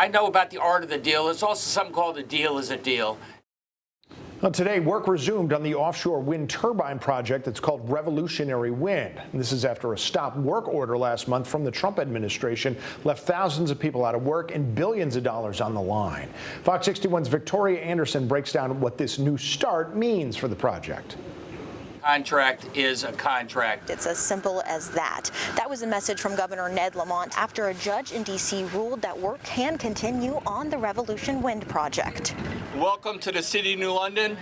I know about the art of the deal. There's also something called a deal is a deal. Well, today, work resumed on the offshore wind turbine project that's called Revolutionary Wind. And this is after a stop work order last month from the Trump administration left thousands of people out of work and billions of dollars on the line. Fox 61's Victoria Anderson breaks down what this new start means for the project. Contract is a contract. It's as simple as that. That was a message from Governor Ned Lamont after a judge in D.C. ruled that work can continue on the Revolution Wind project. Welcome to the city of New London,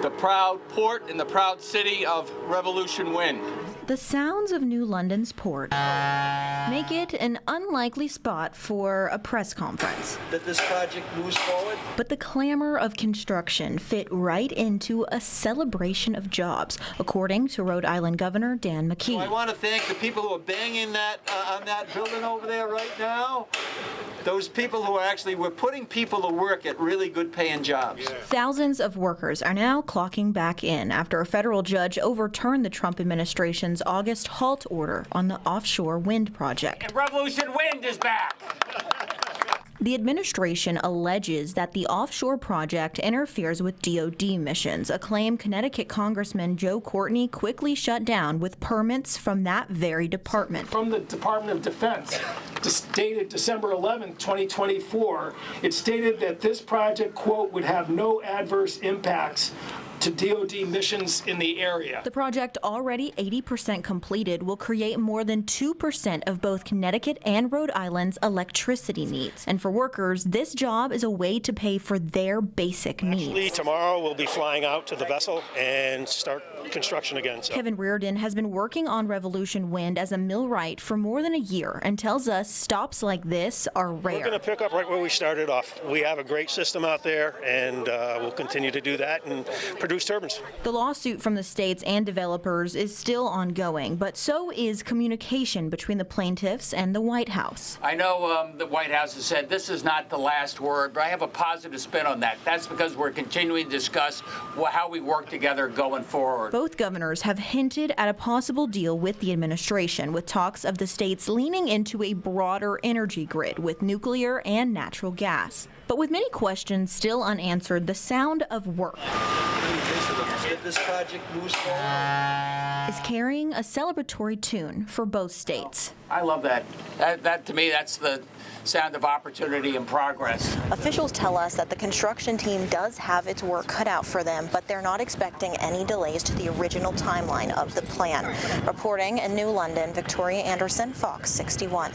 the proud port and the proud city of Revolution Wind. The sounds of New London's port make it an unlikely spot for a press conference. That this project moves forward. But the clamor of construction fit right into a celebration of jobs, according to Rhode Island Governor Dan McKee. So I want to thank the people who are banging that on that building over there right now. Those people who we're putting people to work at really good paying jobs. Yeah. Thousands of workers are now clocking back in after a federal judge overturned the Trump administration's August halt order on the offshore wind project. And Revolution Wind is back. The administration alleges that the offshore project interferes with DoD missions, a claim Connecticut Congressman Joe Courtney quickly shut down with permits from that very department. From the Department of Defense, dated December 11, 2024, it stated that this project, quote, would have no adverse impacts to DoD missions in the area. The project, already 80% completed, will create more than 2% of both Connecticut and Rhode Island's electricity needs. And for workers, this job is a way to pay for their basic needs. Actually, tomorrow we'll be flying out to the vessel and start construction again. So. Kevin Reardon has been working on Revolution Wind as a millwright for more than a year and tells us stops like this are rare. We're going to pick up right where we started off. We have a great system out there, and we'll continue to do that and produce turbines. The lawsuit from the states and developers is still ongoing, but so is communication between the plaintiffs and the White House. I know the White House has said this is not the last word, but I have a positive spin on that. That's because we're continuing to discuss how we work together going forward. Both governors have hinted at a possible deal with the administration, with talks of the states leaning into a broader energy grid with nuclear and natural gas. But with many questions still unanswered, the sound of work That this project moves forward. is carrying a celebratory tune for both states. I love that. That to me, that's the sound of opportunity and progress. Officials tell us that the construction team does have its work cut out for them, but they're not expecting any delays to the original timeline of the plan. Reporting in New London, Victoria Anderson, Fox 61.